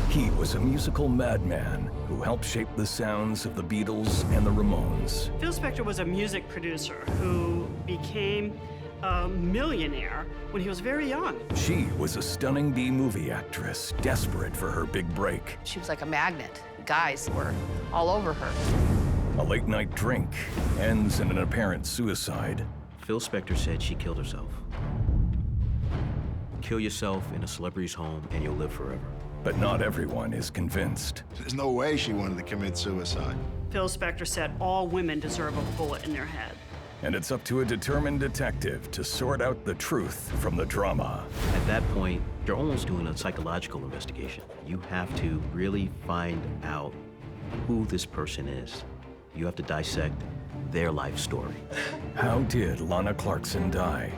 He was a musical madman who helped shape the sounds of the Beatles and the Ramones. Phil Spector was a music producer who became a millionaire when he was very young. She was a stunning B-movie actress, desperate for her big break. She was like a magnet. Guys were all over her. A late-night drink ends in an apparent suicide. Phil Spector said she killed herself. Kill yourself in a celebrity's home and you'll live forever. But not everyone is convinced. There's no way she wanted to commit suicide. Phil Spector said all women deserve a bullet in their head. And it's up to a determined detective to sort out the truth from the drama. At that point, you're almost doing a psychological investigation. You have to really find out who this person is. You have to dissect their life story. How did Lana Clarkson die?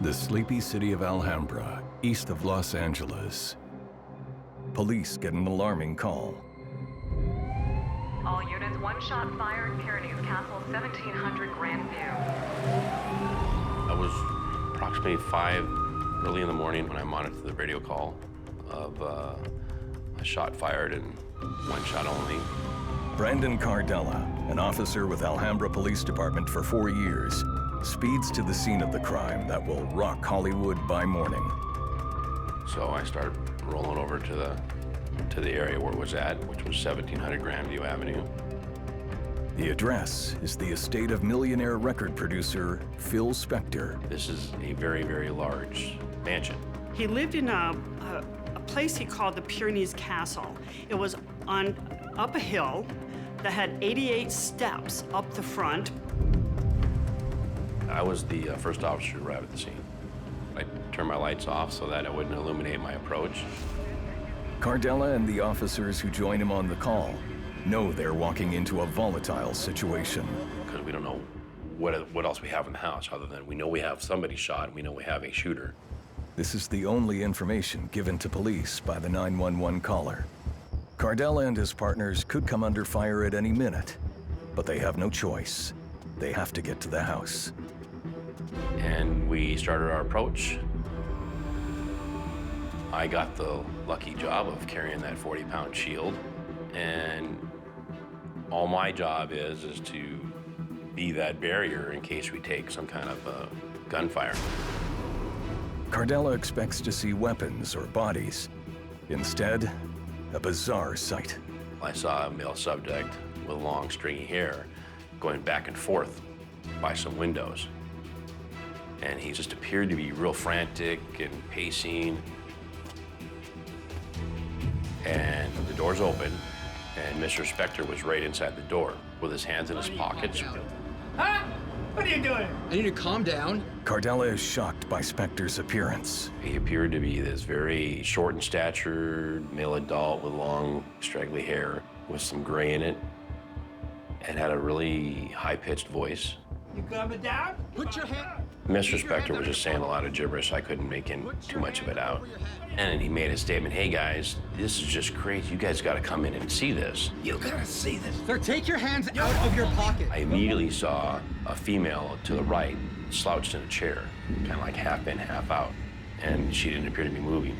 The sleepy city of Alhambra, east of Los Angeles. Police get an alarming call. All units, one shot fired, Pyrenees Castle, 1700 Grandview. I was approximately 5 early in the morning when I monitored the radio call of a shot fired and one shot only. Brandon Cardella, an officer with Alhambra Police Department for 4 years, speeds to the scene of the crime that will rock Hollywood by morning. So I started rolling over to the area where it was at, which was 1700 Grandview Avenue. The address is the estate of millionaire record producer Phil Spector. This is a very, very large mansion. He lived in a place he called the Pyrenees Castle. It was up a hill that had 88 steps up the front. I was the first officer to arrive at the scene. I turned my lights off so that it wouldn't illuminate my approach. Cardella and the officers who join him on the call know they're walking into a volatile situation. Because we don't know what else we have in the house other than we know we have somebody shot and we know we have a shooter. This is the only information given to police by the 911 caller. Cardella and his partners could come under fire at any minute, but they have no choice. They have to get to the house. And we started our approach. I got the lucky job of carrying that 40-pound shield, and all my job is to be that barrier in case we take some kind of gunfire. Cardella expects to see weapons or bodies. Instead, a bizarre sight. I saw a male subject with long, stringy hair going back and forth by some windows. And he just appeared to be real frantic and pacing. And the doors opened, and Mr. Spector was right inside the door with his hands in his pockets. Huh? What are you doing? I need to calm down. Cardella is shocked by Spector's appearance. He appeared to be this very short in stature, male adult with long, straggly hair with some gray in it, and had a really high-pitched voice. You coming down? Put your hand. Mr. Spector was just saying a lot of gibberish, so I couldn't make too much of it out. And he made a statement, hey guys, this is just crazy. You guys gotta come in and see this. You gotta see this. Sir, take your hands out of your pocket. I immediately saw a female to the right, slouched in a chair, kind of like half in, half out. And she didn't appear to be moving.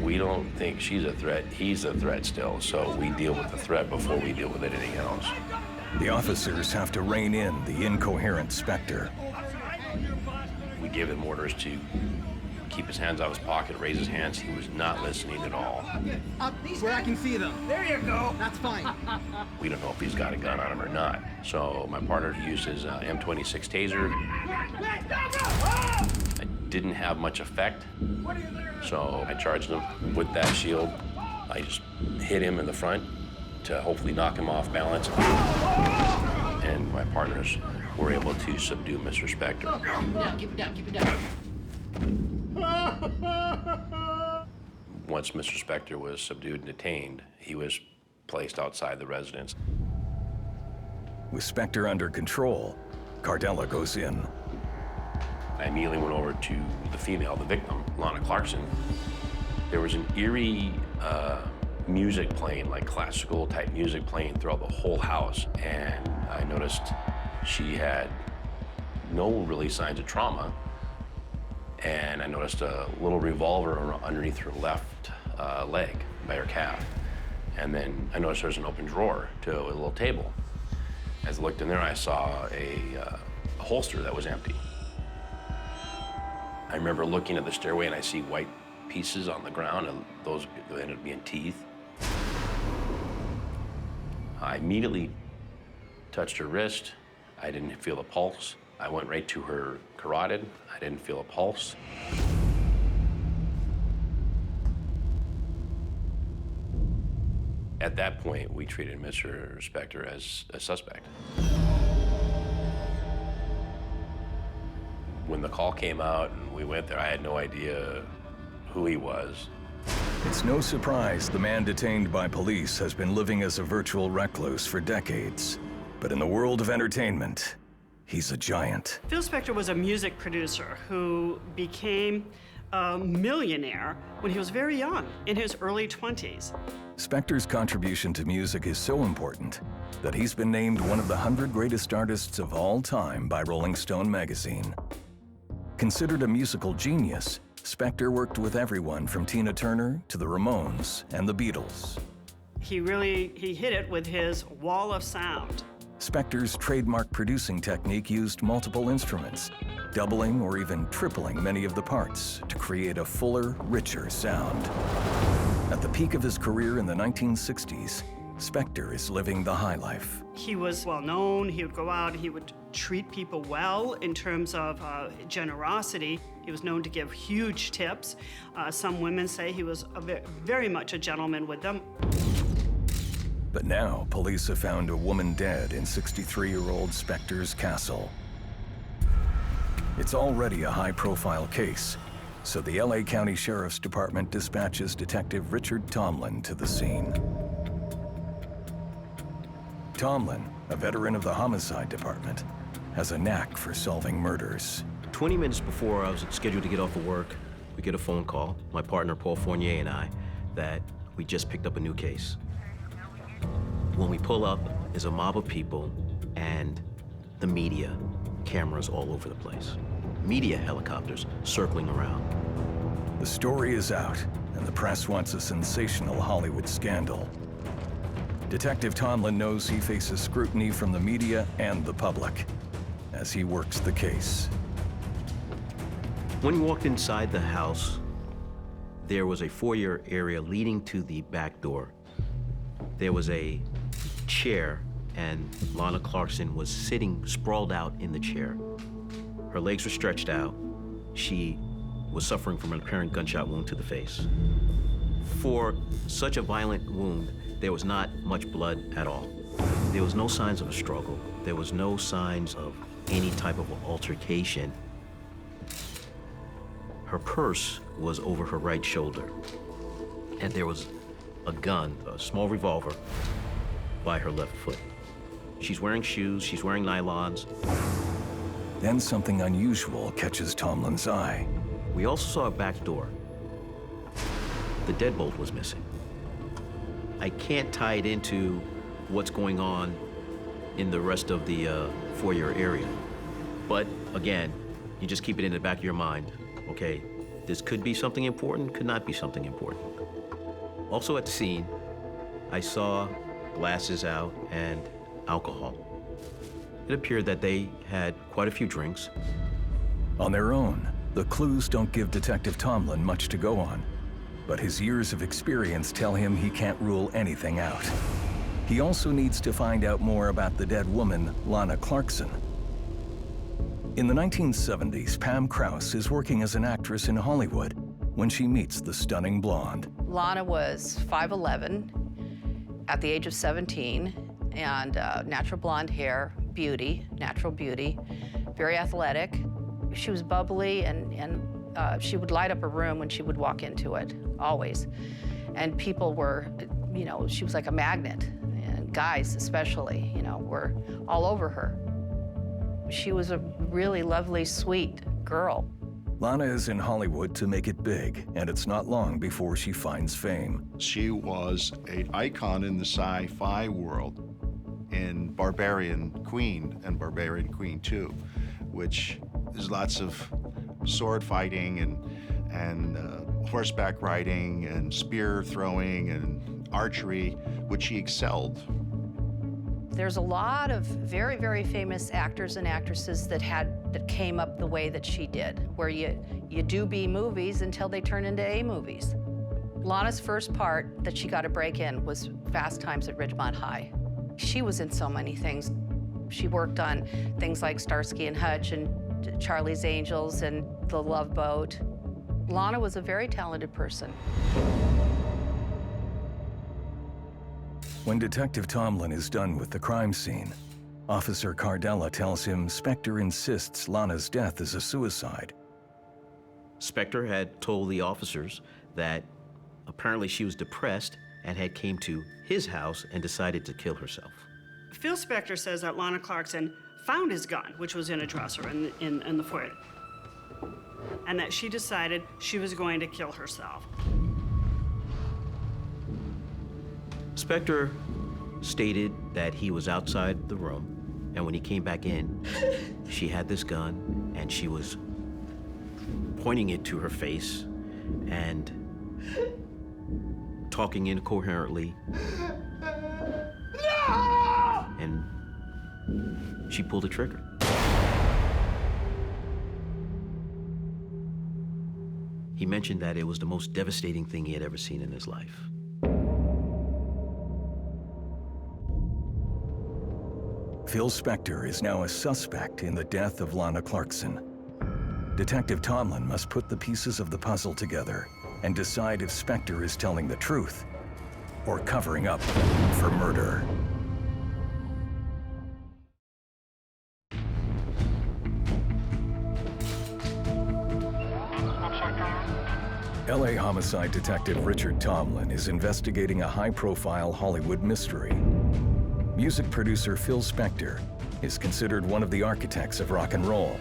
We don't think she's a threat, he's a threat still, so we deal with the threat before we deal with anything else. The officers have to rein in the incoherent Spector. We gave him orders to keep his hands out of his pocket, raise his hands. He was not listening at all. Up where I can see them. There you go. That's fine. We don't know if he's got a gun on him or not. So my partner used his M26 taser. It didn't have much effect, so I charged him with that shield. I just hit him in the front to hopefully knock him off balance. And my partners were able to subdue Mr. Spector. Keep it down, keep it down. Once Mr. Spector was subdued and detained, he was placed outside the residence. With Spector under control, Cardella goes in. I immediately went over to the female, the victim, Lana Clarkson, There was an eerie music playing, like classical type music playing throughout the whole house. And I noticed she had no really signs of trauma. And I noticed a little revolver underneath her left leg by her calf. And then I noticed there was an open drawer to a little table. As I looked in there, I saw a holster that was empty. I remember looking at the stairway and I see white pieces on the ground, and those ended up being teeth. I immediately touched her wrist. I didn't feel a pulse. I went right to her carotid. I didn't feel a pulse. At that point, we treated Mr. Spector as a suspect. When the call came out and we went there, I had no idea who he was. It's no surprise the man detained by police has been living as a virtual recluse for decades. But in the world of entertainment, he's a giant. Phil Spector was a music producer who became a millionaire when he was very young, in his early 20s. Spector's contribution to music is so important that he's been named one of the 100 greatest artists of all time by Rolling Stone magazine. Considered a musical genius, Spector worked with everyone from Tina Turner to the Ramones and the Beatles. He hit it with his wall of sound. Spector's trademark producing technique used multiple instruments, doubling or even tripling many of the parts to create a fuller, richer sound. At the peak of his career in the 1960s, Spector is living the high life. He was well known. He would go out, he would treat people well in terms of generosity. He was known to give huge tips. Some women say he was very much a gentleman with them. But now, police have found a woman dead in 63-year-old Spector's castle. It's already a high-profile case, so the LA County Sheriff's Department dispatches Detective Richard Tomlin to the scene. Tomlin, a veteran of the Homicide Department, has a knack for solving murders. 20 minutes before I was scheduled to get off of work, we get a phone call, my partner Paul Fournier and I, that we just picked up a new case. When we pull up, is a mob of people and the media, cameras all over the place. Media helicopters circling around. The story is out, and the press wants a sensational Hollywood scandal. Detective Tomlin knows he faces scrutiny from the media and the public as he works the case. When we walked inside the house, there was a foyer area leading to the back door. There was a chair, and Lana Clarkson was sitting sprawled out in the chair. Her legs were stretched out. She was suffering from an apparent gunshot wound to the face. For such a violent wound, there was not much blood at all. There was no signs of a struggle. There was no signs of any type of altercation. Her purse was over her right shoulder, and there was a gun, a small revolver, by her left foot. She's wearing shoes, she's wearing nylons. Then something unusual catches Tomlin's eye. We also saw a back door. The deadbolt was missing. I can't tie it into what's going on in the rest of the foyer area. But again, you just keep it in the back of your mind. Okay, this could be something important, could not be something important. Also at the scene, I saw glasses out and alcohol. It appeared that they had quite a few drinks. On their own, the clues don't give Detective Tomlin much to go on, but his years of experience tell him he can't rule anything out. He also needs to find out more about the dead woman, Lana Clarkson. In the 1970s, Pam Krause is working as an actress in Hollywood when she meets the stunning blonde. Lana was 5'11", at the age of 17, and natural blonde hair, beauty, natural beauty, very athletic. She was bubbly, and she would light up a room when she would walk into it, always. And people were, you know, she was like a magnet, and guys especially, you know, were all over her. She was a really lovely, sweet girl. Lana is in Hollywood to make it big, and it's not long before she finds fame. She was an icon in the sci-fi world in Barbarian Queen and Barbarian Queen 2, which is lots of sword fighting and horseback riding and spear throwing and archery, which she excelled. There's a lot of very, very famous actors and actresses that came up the way that she did, where you do B movies until they turn into A movies. Lana's first part that she got a break in was Fast Times at Ridgemont High. She was in so many things. She worked on things like Starsky and Hutch and Charlie's Angels and The Love Boat. Lana was a very talented person. When Detective Tomlin is done with the crime scene, Officer Cardella tells him Spector insists Lana's death is a suicide. Spector had told the officers that apparently she was depressed and had came to his house and decided to kill herself. Phil Spector says that Lana Clarkson found his gun, which was in a dresser in the foyer, and that she decided she was going to kill herself. Spector stated that he was outside the room, and when he came back in, she had this gun, and she was pointing it to her face and talking incoherently. No! And she pulled the trigger. He mentioned that it was the most devastating thing he had ever seen in his life. Phil Spector is now a suspect in the death of Lana Clarkson. Detective Tomlin must put the pieces of the puzzle together and decide if Spector is telling the truth or covering up for murder. LA homicide detective Richard Tomlin is investigating a high-profile Hollywood mystery. Music producer Phil Spector is considered one of the architects of rock and roll,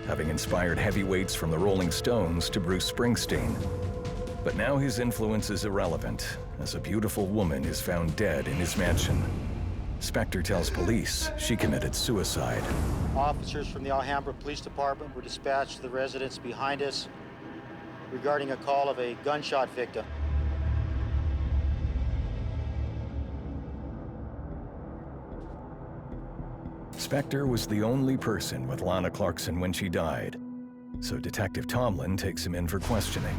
having inspired heavyweights from the Rolling Stones to Bruce Springsteen. But now his influence is irrelevant, as a beautiful woman is found dead in his mansion. Spector tells police she committed suicide. Officers from the Alhambra Police Department were dispatched to the residence behind us regarding a call of a gunshot victim. Spector was the only person with Lana Clarkson when she died, so Detective Tomlin takes him in for questioning.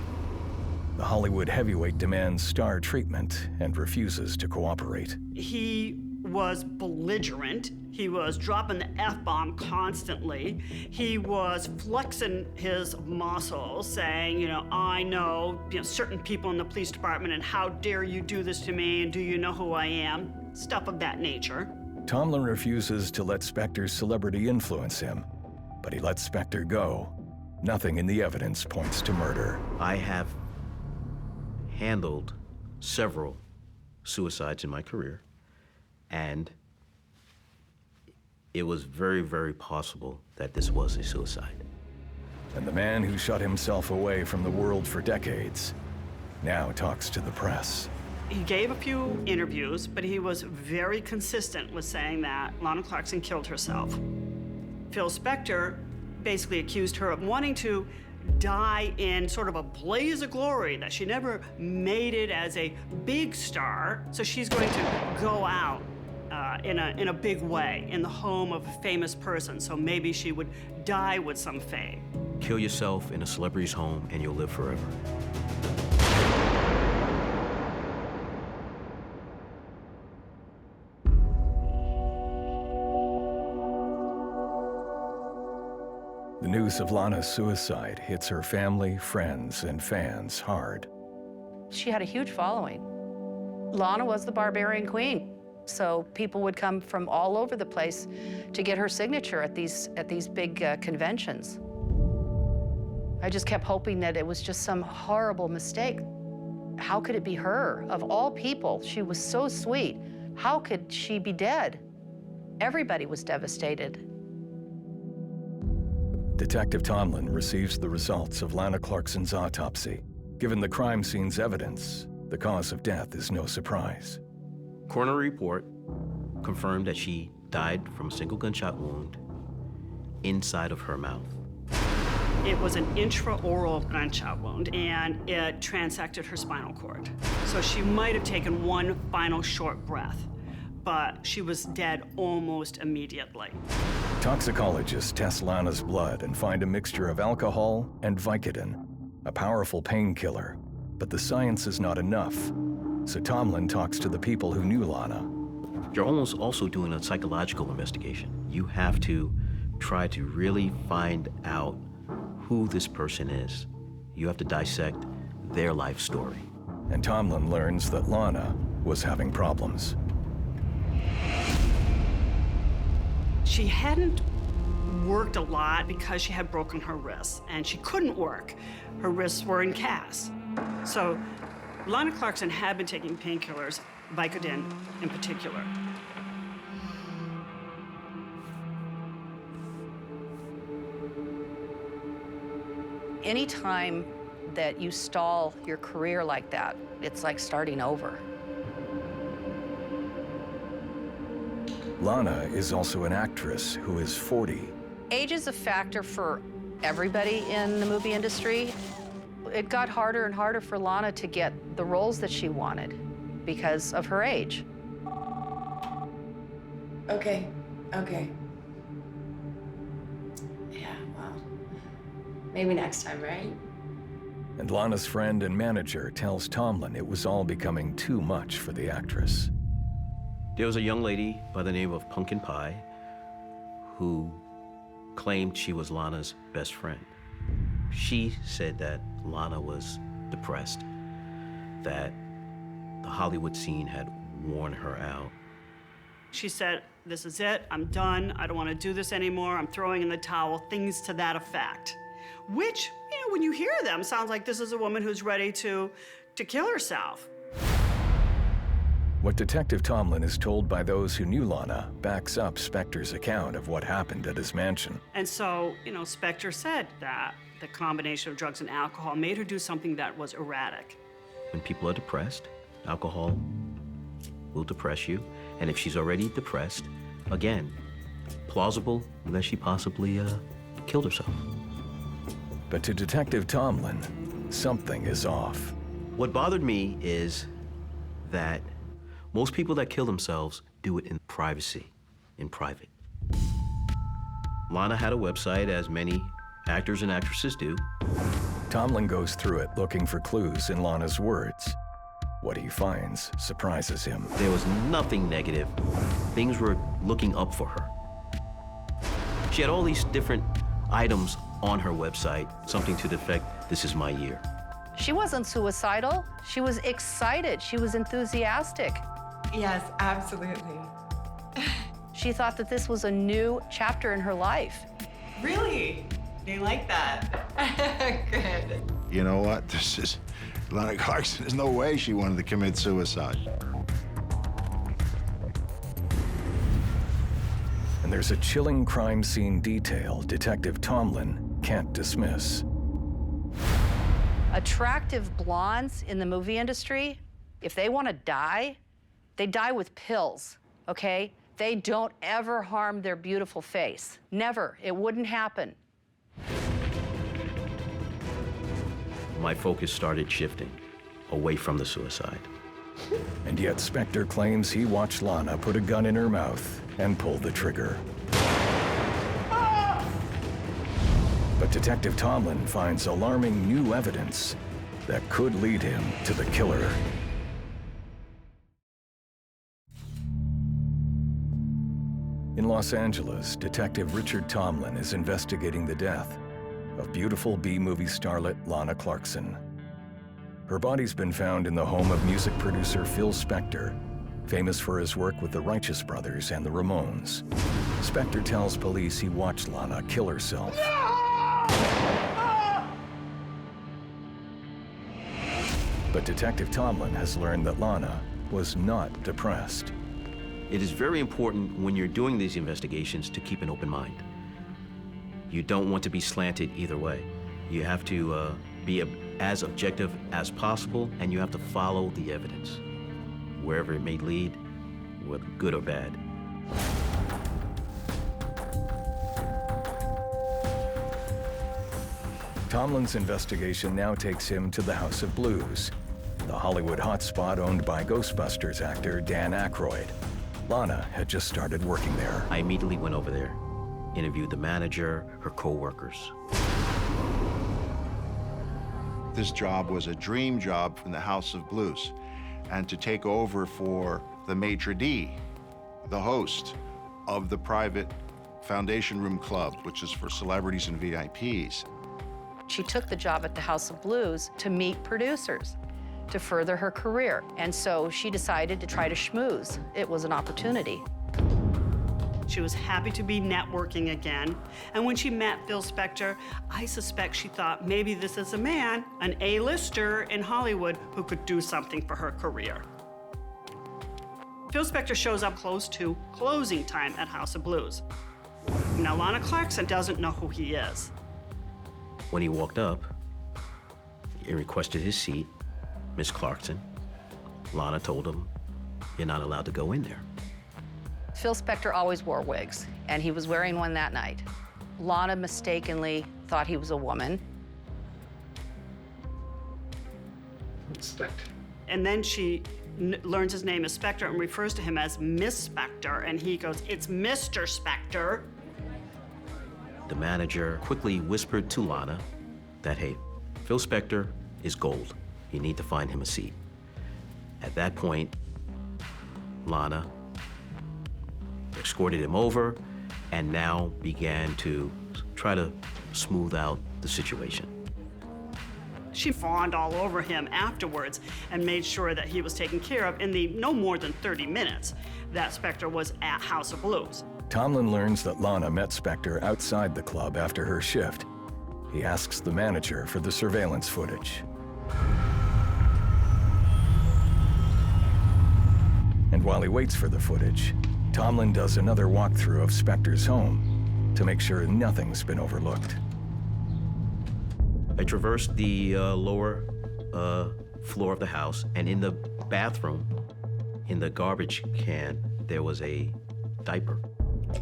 The Hollywood heavyweight demands star treatment and refuses to cooperate. He was belligerent. He was dropping the F-bomb constantly. He was flexing his muscles, saying, I know, certain people in the police department, and how dare you do this to me, and do you know who I am? Stuff of that nature. Tomlin refuses to let Spector's celebrity influence him, but he lets Spector go. Nothing in the evidence points to murder. I have handled several suicides in my career, and it was very, very possible that this was a suicide. And the man who shut himself away from the world for decades now talks to the press. He gave a few interviews, but he was very consistent with saying that Lana Clarkson killed herself. Phil Spector basically accused her of wanting to die in sort of a blaze of glory, that she never made it as a big star, so she's going to go out in a big way in the home of a famous person, so maybe she would die with some fame. Kill yourself in a celebrity's home and you'll live forever. The news of Lana's suicide hits her family, friends, and fans hard. She had a huge following. Lana was the Barbarian Queen, so people would come from all over the place to get her signature at these big conventions. I just kept hoping that it was just some horrible mistake. How could it be her? Of all people, she was so sweet. How could she be dead? Everybody was devastated. Detective Tomlin receives the results of Lana Clarkson's autopsy. Given the crime scene's evidence, the cause of death is no surprise. Coroner report confirmed that she died from a single gunshot wound inside of her mouth. It was an intraoral gunshot wound, and it transected her spinal cord. So she might have taken one final short breath, but she was dead almost immediately. Toxicologists test Lana's blood and find a mixture of alcohol and Vicodin, a powerful painkiller. But the science is not enough. So Tomlin talks to the people who knew Lana. You're almost also doing a psychological investigation. You have to try to really find out who this person is. You have to dissect their life story. And Tomlin learns that Lana was having problems. She hadn't worked a lot because she had broken her wrists, and she couldn't work. Her wrists were in casts. So Lana Clarkson had been taking painkillers, Vicodin in particular. Anytime that you stall your career like that, it's like starting over. Lana is also an actress who is 40. Age is a factor for everybody in the movie industry. It got harder and harder for Lana to get the roles that she wanted because of her age. Okay. Yeah, well, maybe next time, right? And Lana's friend and manager tells Tomlin it was all becoming too much for the actress. There was a young lady by the name of Pumpkin Pie who claimed she was Lana's best friend. She said that Lana was depressed, that the Hollywood scene had worn her out. She said, "This is it, I'm done, I don't want to do this anymore, I'm throwing in the towel," things to that effect. Which, when you hear them, sounds like this is a woman who's ready to kill herself. What Detective Tomlin is told by those who knew Lana backs up Spector's account of what happened at his mansion. And so, Spector said that the combination of drugs and alcohol made her do something that was erratic. When people are depressed, alcohol will depress you. And if she's already depressed, again, plausible that she possibly killed herself. But to Detective Tomlin, something is off. What bothered me is that most people that kill themselves do it in privacy, in private. Lana had a website, as many actors and actresses do. Tomlin goes through it looking for clues in Lana's words. What he finds surprises him. There was nothing negative. Things were looking up for her. She had all these different items on her website, something to the effect, "This is my year." She wasn't suicidal. She was excited. She was enthusiastic. Yes, absolutely. She thought that this was a new chapter in her life. Really? They like that? Good. You know what? Lana Clarkson, there's no way she wanted to commit suicide. And there's a chilling crime scene detail Detective Tomlin can't dismiss. Attractive blondes in the movie industry, if they want to die, they die with pills, okay? They don't ever harm their beautiful face. Never. It wouldn't happen. My focus started shifting away from the suicide. And yet Spector claims he watched Lana put a gun in her mouth and pull the trigger. But Detective Tomlin finds alarming new evidence that could lead him to the killer. In Los Angeles, Detective Richard Tomlin is investigating the death of beautiful B-movie starlet Lana Clarkson. Her body's been found in the home of music producer Phil Spector, famous for his work with the Righteous Brothers and the Ramones. Spector tells police he watched Lana kill herself. But Detective Tomlin has learned that Lana was not depressed. It is very important when you're doing these investigations to keep an open mind. You don't want to be slanted either way. You have to be as objective as possible, and you have to follow the evidence, wherever it may lead, whether good or bad. Tomlin's investigation now takes him to the House of Blues, the Hollywood hotspot owned by Ghostbusters actor Dan Aykroyd. Lana had just started working there. I immediately went over there, interviewed the manager, her co-workers. This job was a dream job from the House of Blues, and to take over for the maitre d', the host of the private Foundation Room Club, which is for celebrities and VIPs. She took the job at the House of Blues to meet producers, to further her career. And so she decided to try to schmooze. It was an opportunity. She was happy to be networking again. And when she met Phil Spector, I suspect she thought maybe this is a man, an A-lister in Hollywood, who could do something for her career. Phil Spector shows up close to closing time at House of Blues. Now, Lana Clarkson doesn't know who he is. When he walked up, he requested his seat. Miss Clarkson, Lana told him, "You're not allowed to go in there." Phil Spector always wore wigs, and he was wearing one that night. Lana mistakenly thought he was a woman. Spector. And then she learns his name is Spector and refers to him as Miss Spector, and he goes, "It's Mr. Spector." The manager quickly whispered to Lana that, hey, Phil Spector is gold. You need to find him a seat. At that point, Lana escorted him over and now began to try to smooth out the situation. She fawned all over him afterwards and made sure that he was taken care of in the no more than 30 minutes that Spector was at House of Blues. Tomlin learns that Lana met Spector outside the club after her shift. He asks the manager for the surveillance footage. And while he waits for the footage, Tomlin does another walkthrough of Spector's home to make sure nothing's been overlooked. I traversed the lower floor of the house, and in the bathroom, in the garbage can, there was a diaper.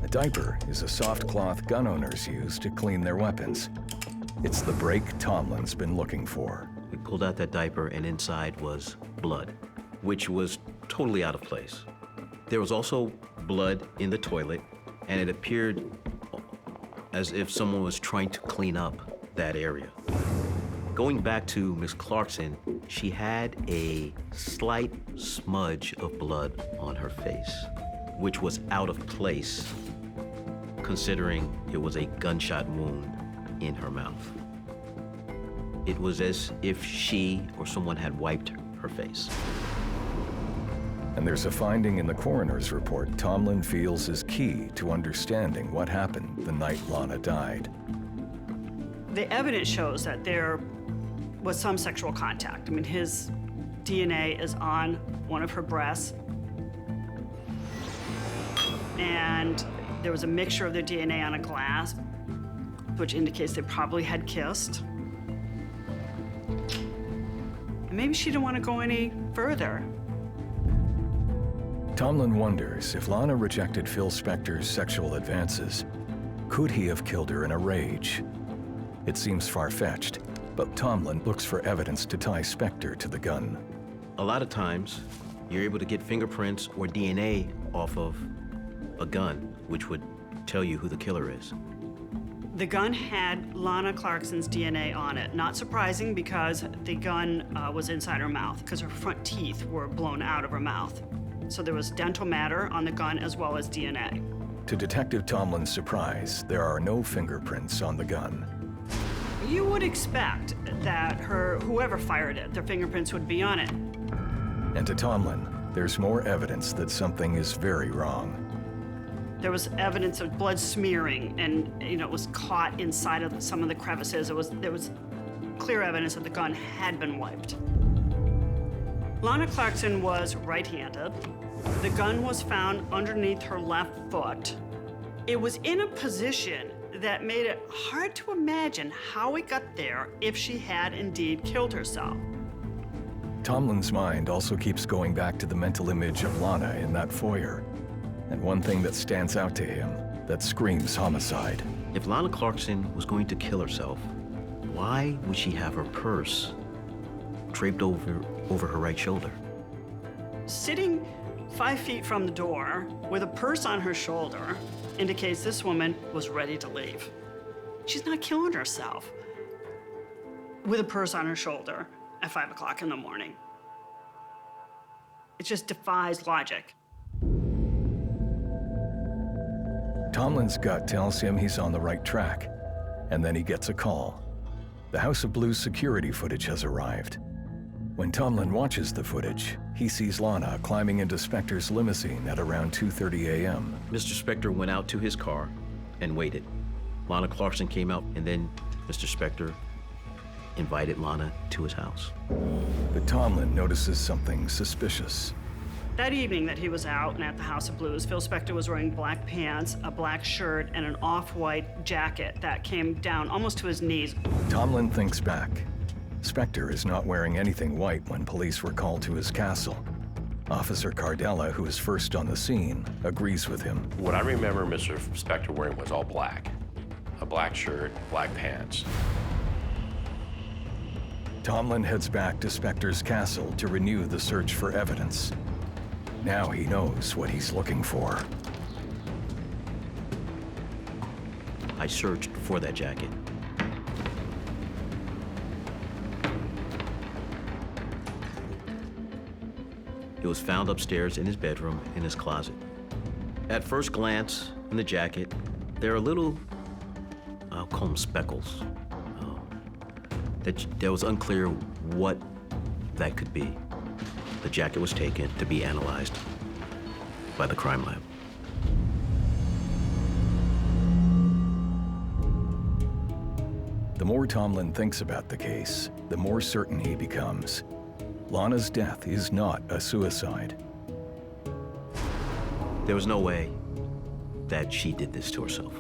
A diaper is a soft cloth gun owners use to clean their weapons. It's the break Tomlin's been looking for. We pulled out that diaper, and inside was blood, which was totally out of place. There was also blood in the toilet, and it appeared as if someone was trying to clean up that area. Going back to Miss Clarkson, she had a slight smudge of blood on her face, which was out of place, considering it was a gunshot wound in her mouth. It was as if she or someone had wiped her face. And there's a finding in the coroner's report Tomlin feels is key to understanding what happened the night Lana died. The evidence shows that there was some sexual contact. I mean, his DNA is on one of her breasts, and there was a mixture of their DNA on a glass, which indicates they probably had kissed. And maybe she didn't want to go any further. Tomlin wonders if Lana rejected Phil Spector's sexual advances, could he have killed her in a rage? It seems far-fetched, but Tomlin looks for evidence to tie Spector to the gun. A lot of times, you're able to get fingerprints or DNA off of a gun, which would tell you who the killer is. The gun had Lana Clarkson's DNA on it. Not surprising, because the gun was inside her mouth, because her front teeth were blown out of her mouth. So there was dental matter on the gun as well as DNA. To Detective Tomlin's surprise, there are no fingerprints on the gun. You would expect that whoever fired it, their fingerprints would be on it. And to Tomlin, there's more evidence that something is very wrong. There was evidence of blood smearing, and it was caught inside of some of the crevices. There was clear evidence that the gun had been wiped. Lana Clarkson was right-handed. The gun was found underneath her left foot. It was in a position that made it hard to imagine how it got there if she had indeed killed herself. Tomlin's mind also keeps going back to the mental image of Lana in that foyer, and one thing that stands out to him that screams homicide. If Lana Clarkson was going to kill herself, why would she have her purse draped over her right shoulder? Sitting 5 feet from the door with a purse on her shoulder indicates this woman was ready to leave. She's not killing herself with a purse on her shoulder at 5 o'clock in the morning. It just defies logic. Tomlin's gut tells him he's on the right track, and then he gets a call. The House of Blues security footage has arrived. When Tomlin watches the footage, he sees Lana climbing into Spector's limousine at around 2:30 a.m. Mr. Spector went out to his car and waited. Lana Clarkson came out, and then Mr. Spector invited Lana to his house. But Tomlin notices something suspicious. That evening that he was out and at the House of Blues, Phil Spector was wearing black pants, a black shirt, and an off-white jacket that came down almost to his knees. Tomlin thinks back. Spector is not wearing anything white when police were called to his castle. Officer Cardella, who is first on the scene, agrees with him. What I remember Mr. Spector wearing was all black. A black shirt, black pants. Tomlin heads back to Spector's castle to renew the search for evidence. Now he knows what he's looking for. I searched for that jacket. It was found upstairs in his bedroom, in his closet. At first glance in the jacket, there are little, I'll call them speckles. That was unclear what that could be. The jacket was taken to be analyzed by the crime lab. The more Tomlin thinks about the case, the more certain he becomes. Lana's death is not a suicide. There was no way that she did this to herself.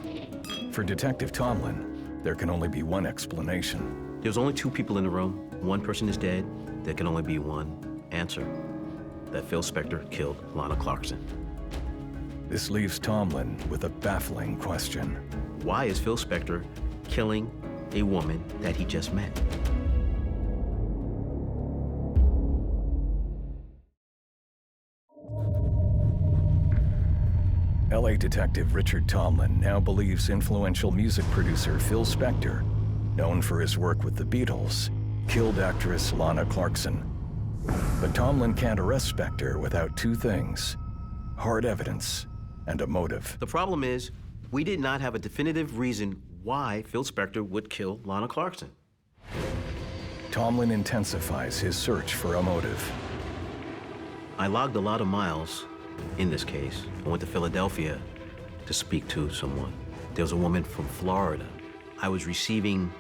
For Detective Tomlin, there can only be one explanation. There's only two people in the room. One person is dead. There can only be one answer, that Phil Spector killed Lana Clarkson. This leaves Tomlin with a baffling question. Why is Phil Spector killing a woman that he just met? LA detective Richard Tomlin now believes influential music producer Phil Spector, known for his work with the Beatles, killed actress Lana Clarkson. But Tomlin can't arrest Spector without two things: hard evidence and a motive. The problem is, we did not have a definitive reason why Phil Spector would kill Lana Clarkson. Tomlin intensifies his search for a motive. I logged a lot of miles in this case. I went to Philadelphia to speak to someone. There was a woman from Florida. I was receiving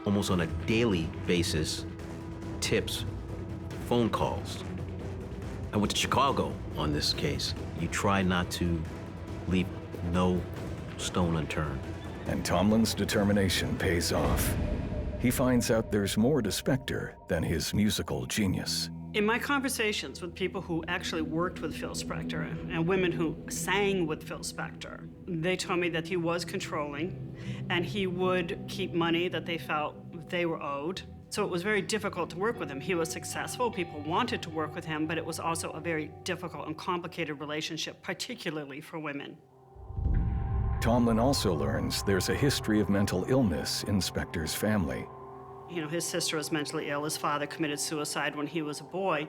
almost on a daily basis tips, phone calls. I went to Chicago on this case. You try not to leave no stone unturned. And Tomlin's determination pays off. He finds out there's more to Spector than his musical genius. In my conversations with people who actually worked with Phil Spector and women who sang with Phil Spector, they told me that he was controlling and he would keep money that they felt they were owed. So it was very difficult to work with him. He was successful, people wanted to work with him, but it was also a very difficult and complicated relationship, particularly for women. Tomlin also learns there's a history of mental illness in Spector's family. You know, his sister was mentally ill. His father committed suicide when he was a boy.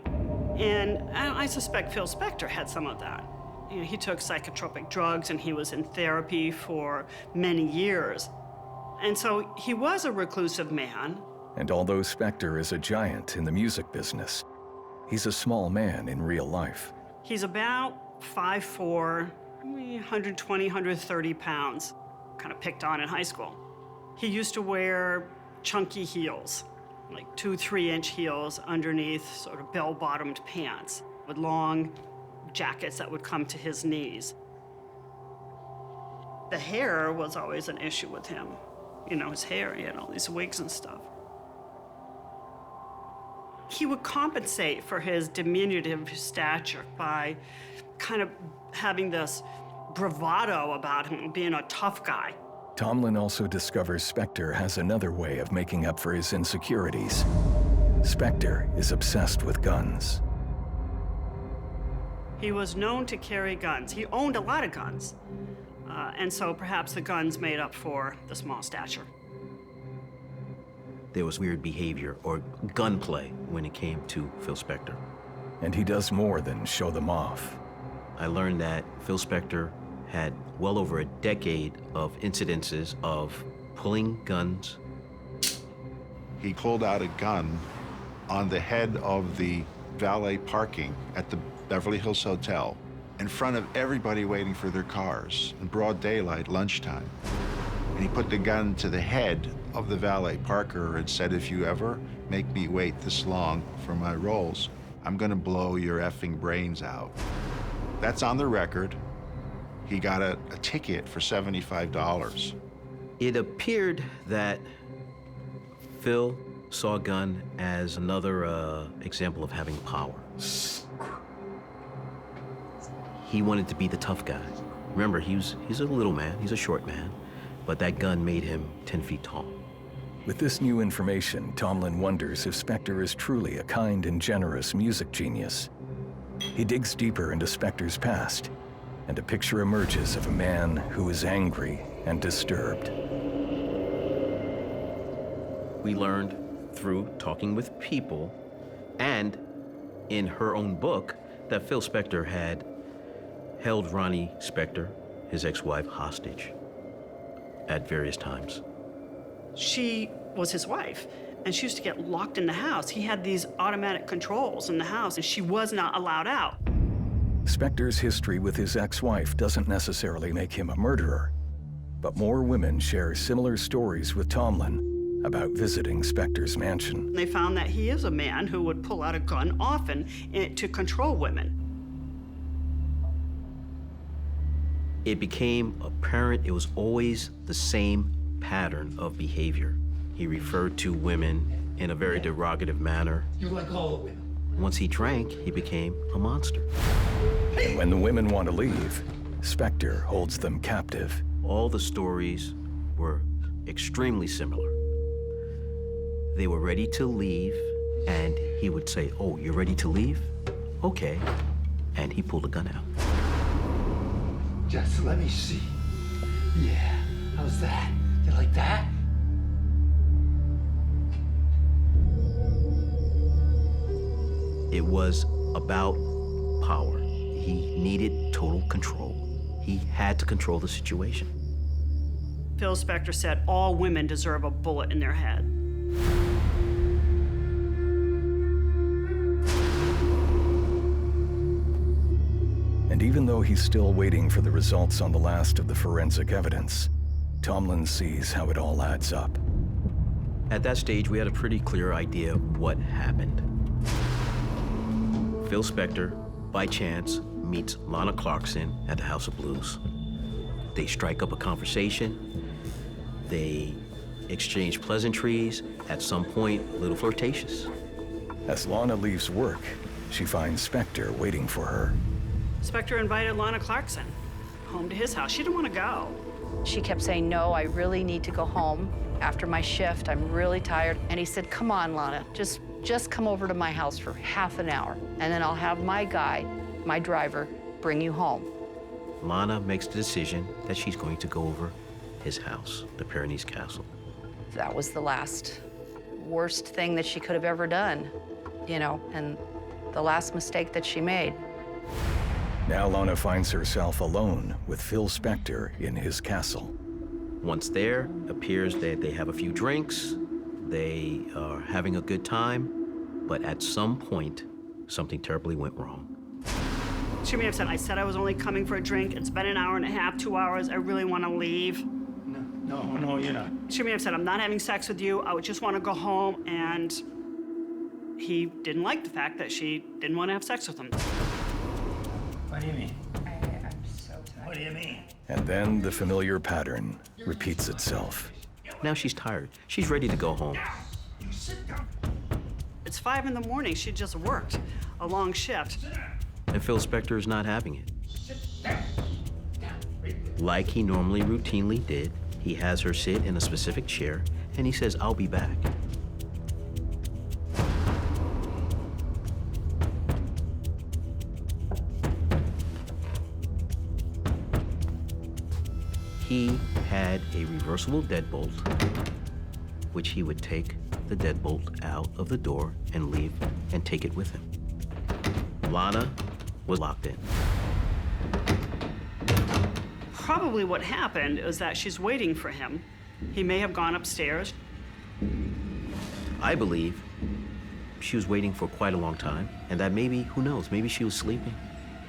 And I suspect Phil Spector had some of that. You know, he took psychotropic drugs and he was in therapy for many years. And so he was a reclusive man. And although Spector is a giant in the music business, he's a small man in real life. He's about 5'4", 120, 130 pounds, kind of picked on in high school. He used to wear chunky heels, like 2-3-inch heels underneath sort of bell-bottomed pants with long jackets that would come to his knees. The hair was always an issue with him. You know, his hair, he had all these wigs and stuff. He would compensate for his diminutive stature by kind of having this bravado about him, being a tough guy. Tomlin also discovers Spector has another way of making up for his insecurities. Spector is obsessed with guns. He was known to carry guns. He owned a lot of guns. And so perhaps the guns made up for the small stature. There was weird behavior or gunplay when it came to Phil Spector. And he does more than show them off. I learned that Phil Spector had well over a decade of incidences of pulling guns. He pulled out a gun on the head of the valet parking at the Beverly Hills Hotel in front of everybody waiting for their cars in broad daylight, lunchtime. And he put the gun to the head of the valet parker and said, if you ever make me wait this long for my rolls, I'm gonna blow your effing brains out. That's on the record. He got a ticket for $75. It appeared that Phil saw a gun as another example of having power. He wanted to be the tough guy. Remember, he's a little man, he's a short man, but that gun made him 10 feet tall. With this new information, Tomlin wonders if Spector is truly a kind and generous music genius. He digs deeper into Spector's past, and a picture emerges of a man who is angry and disturbed. We learned through talking with people and in her own book that Phil Spector had held Ronnie Spector, his ex-wife, hostage at various times. She was his wife, and she used to get locked in the house. He had these automatic controls in the house, and she was not allowed out. Spector's history with his ex-wife doesn't necessarily make him a murderer, but more women share similar stories with Tomlin about visiting Spector's mansion. They found that he is a man who would pull out a gun often to control women. It became apparent it was always the same pattern of behavior. He referred to women in a very derogative manner. You like all the women. Once he drank, he became a monster. And when the women want to leave, Spector holds them captive. All the stories were extremely similar. They were ready to leave, and he would say, "Oh, you're ready to leave? Okay." And he pulled a gun out. Just let me see. Yeah, how's that? You like that? It was about power. He needed total control. He had to control the situation. Phil Spector said all women deserve a bullet in their head. And even though he's still waiting for the results on the last of the forensic evidence, Tomlin sees how it all adds up. At that stage, we had a pretty clear idea of what happened. Phil Spector, by chance, meets Lana Clarkson at the House of Blues. They strike up a conversation. They exchange pleasantries, at some point, a little flirtatious. As Lana leaves work, she finds Spector waiting for her. Spector invited Lana Clarkson home to his house. She didn't want to go. She kept saying, no, I really need to go home after my shift. I'm really tired. And he said, come on, Lana, just come over to my house for half an hour, and then I'll have my guy, my driver, bring you home. Lana makes the decision that she's going to go over his house, the Pyrenees Castle. That was the last worst thing that she could have ever done, you know, and the last mistake that she made. Now Lana finds herself alone with Phil Spector in his castle. Once there, appears that they have a few drinks, they are having a good time, but at some point, something terribly went wrong. She may have said, I said I was only coming for a drink. It's been an hour and a half, 2 hours. I really want to leave. No, you're not. She may have said, I'm not having sex with you. I would just want to go home. And he didn't like the fact that she didn't want to have sex with him. What do you mean? I'm so tired. What do you mean? And then the familiar pattern repeats itself. Now she's tired. She's ready to go home. It's 5 in the morning. She just worked a long shift. And Phil Spector is not having it. Like he normally routinely did, he has her sit in a specific chair, and he says, "I'll be back." He had a reversible deadbolt, which he would take the deadbolt out of the door and leave and take it with him. Lana was locked in. Probably what happened is that she's waiting for him. He may have gone upstairs. I believe she was waiting for quite a long time, and that maybe, who knows, maybe she was sleeping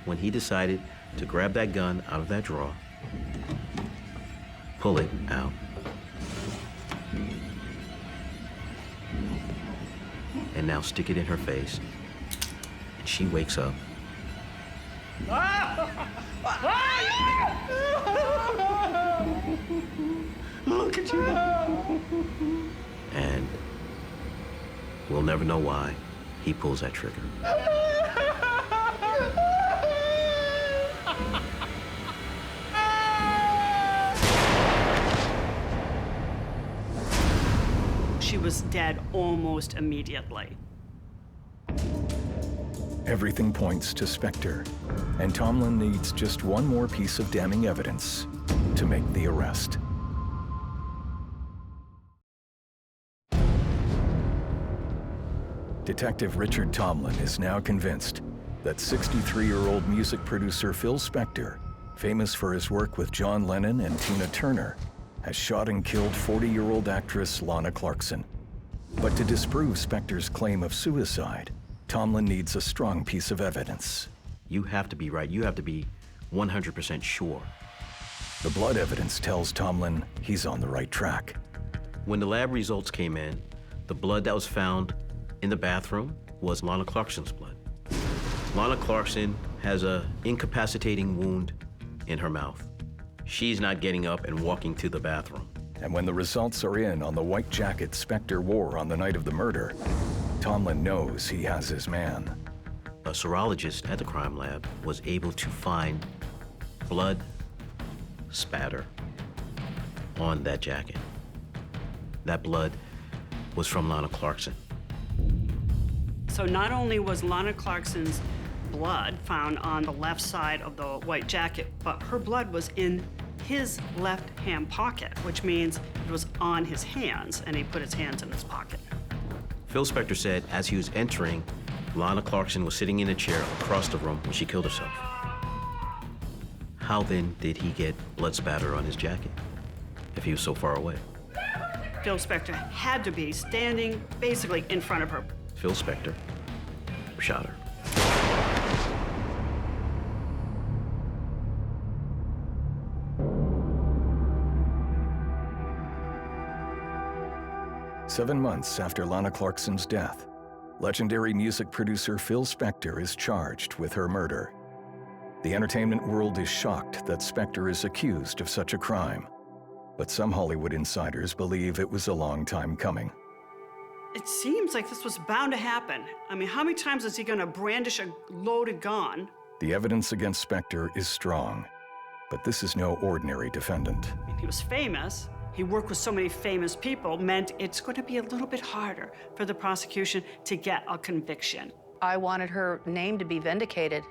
when he decided to grab that gun out of that drawer, pull it out, and now stick it in her face. And she wakes up. Look at you. And we'll never know why he pulls that trigger. She was dead almost immediately. Everything points to Spector, and Tomlin needs just one more piece of damning evidence to make the arrest. Detective Richard Tomlin is now convinced that 63-year-old music producer Phil Spector, famous for his work with John Lennon and Tina Turner, has shot and killed 40-year-old actress Lana Clarkson. But to disprove Spector's claim of suicide, Tomlin needs a strong piece of evidence. You have to be right. You have to be 100% sure. The blood evidence tells Tomlin he's on the right track. When the lab results came in, the blood that was found in the bathroom was Lana Clarkson's blood. Lana Clarkson has an incapacitating wound in her mouth. She's not getting up and walking to the bathroom. And when the results are in on the white jacket Spector wore on the night of the murder, Tomlin knows he has his man. A serologist at the crime lab was able to find blood spatter on that jacket. That blood was from Lana Clarkson. So not only was Lana Clarkson's blood found on the left side of the white jacket, but her blood was in his left hand pocket, which means it was on his hands, and he put his hands in his pocket. Phil Spector said as he was entering, Lana Clarkson was sitting in a chair across the room when she killed herself. How then did he get blood spatter on his jacket if he was so far away? Phil Spector had to be standing basically in front of her. Phil Spector shot her. 7 months after Lana Clarkson's death, legendary music producer Phil Spector is charged with her murder. The entertainment world is shocked that Spector is accused of such a crime, but some Hollywood insiders believe it was a long time coming. It seems like this was bound to happen. I mean, how many times is he gonna brandish a loaded gun? The evidence against Spector is strong, but this is no ordinary defendant. I mean, he was famous. He worked with so many famous people, meant it's going to be a little bit harder for the prosecution to get a conviction. I wanted her name to be vindicated.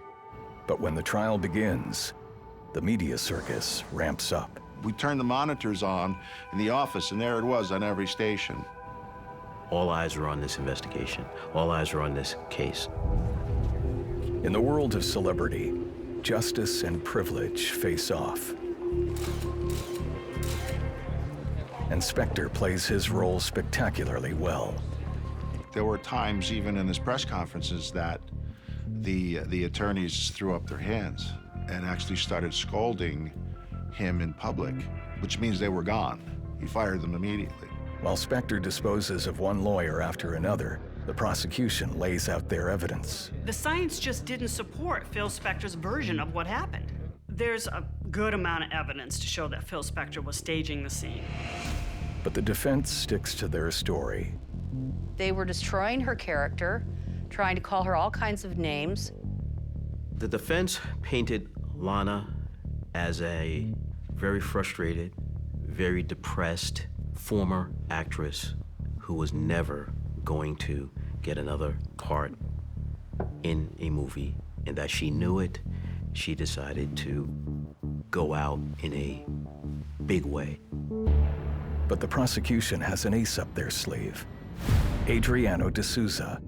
But when the trial begins, the media circus ramps up. We turned the monitors on in the office, and there it was on every station. All eyes are on this investigation. All eyes are on this case. In the world of celebrity, justice and privilege face off. And Spector plays his role spectacularly well. There were times, even in his press conferences, that the attorneys threw up their hands and actually started scolding him in public, which means they were gone. He fired them immediately. While Spector disposes of one lawyer after another, the prosecution lays out their evidence. The science just didn't support Phil Spector's version of what happened. There's a good amount of evidence to show that Phil Spector was staging the scene. But the defense sticks to their story. They were destroying her character, trying to call her all kinds of names. The defense painted Lana as a very frustrated, very depressed former actress who was never going to get another part in a movie, and that she knew it. She decided to go out in a big way. But the prosecution has an ace up their sleeve. Adriano D'Souza,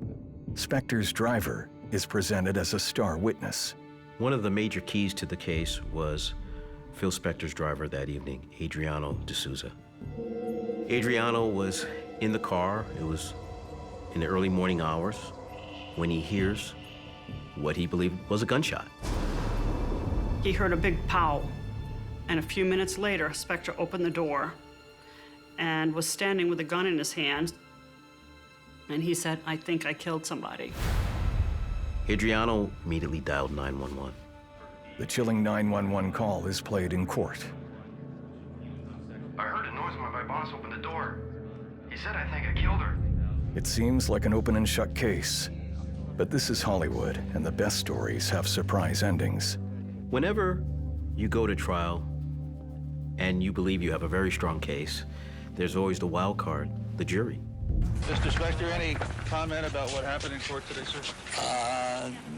Spector's driver, is presented as a star witness. One of the major keys to the case was Phil Spector's driver that evening, Adriano D'Souza. Adriano was in the car. It was in the early morning hours when he hears what he believed was a gunshot. He heard a big pow, and a few minutes later, Spector opened the door and was standing with a gun in his hand, and he said, "I think I killed somebody." Adriano immediately dialed 911. The chilling 911 call is played in court. I heard a noise when my boss opened the door. He said, "I think I killed her." It seems like an open and shut case, but this is Hollywood, and the best stories have surprise endings. Whenever you go to trial and you believe you have a very strong case, there's always the wild card, the jury. Mr. Spector, any comment about what happened in court today, sir?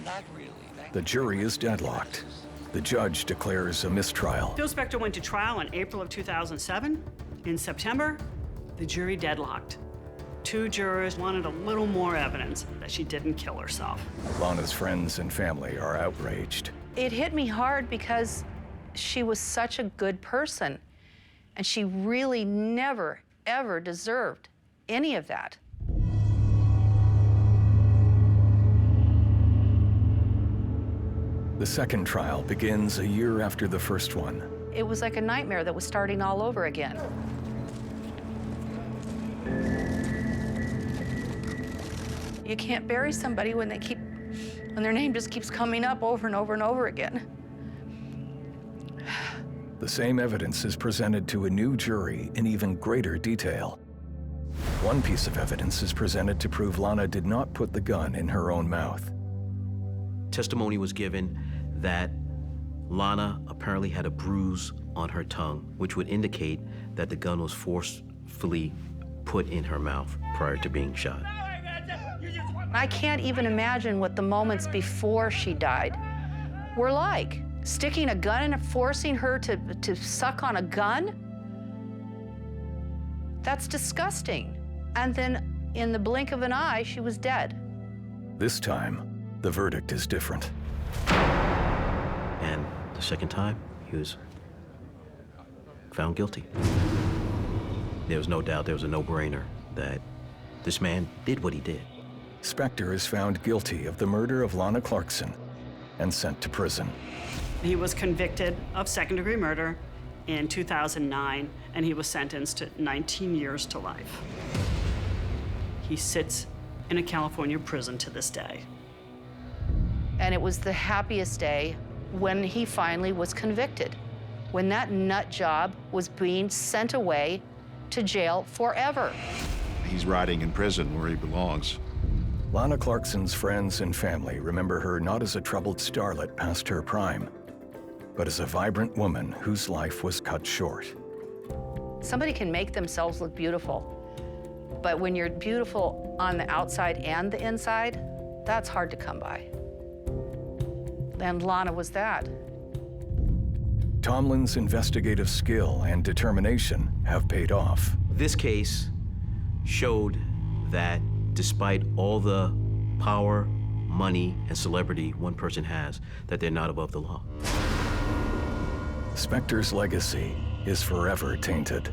Not really. The jury is deadlocked. The judge declares a mistrial. Phil Spector went to trial in April of 2007. In September, the jury deadlocked. 2 jurors wanted a little more evidence that she didn't kill herself. Lana's friends and family are outraged. It hit me hard because she was such a good person, and she really never, ever deserved any of that. The second trial begins a year after the first one. It was like a nightmare that was starting all over again. You can't bury somebody when their name just keeps coming up over and over and over again. The same evidence is presented to a new jury in even greater detail. One piece of evidence is presented to prove Lana did not put the gun in her own mouth. Testimony was given that Lana apparently had a bruise on her tongue, which would indicate that the gun was forcefully put in her mouth prior to being shot. I can't even imagine what the moments before she died were like. Sticking a gun in and forcing her to suck on a gun? That's disgusting. And then, in the blink of an eye, she was dead. This time, the verdict is different. And the second time, he was found guilty. There was no doubt, there was a no-brainer that this man did what he did. Spector is found guilty of the murder of Lana Clarkson and sent to prison. He was convicted of second-degree murder in 2009, and he was sentenced to 19 years to life. He sits in a California prison to this day. And it was the happiest day when he finally was convicted, when that nut job was being sent away to jail forever. He's rotting in prison where he belongs. Lana Clarkson's friends and family remember her not as a troubled starlet past her prime, but as a vibrant woman whose life was cut short. Somebody can make themselves look beautiful, but when you're beautiful on the outside and the inside, that's hard to come by. And Lana was that. Tomlin's investigative skill and determination have paid off. This case showed that despite all the power, money, and celebrity one person has, that they're not above the law. Spector's legacy is forever tainted.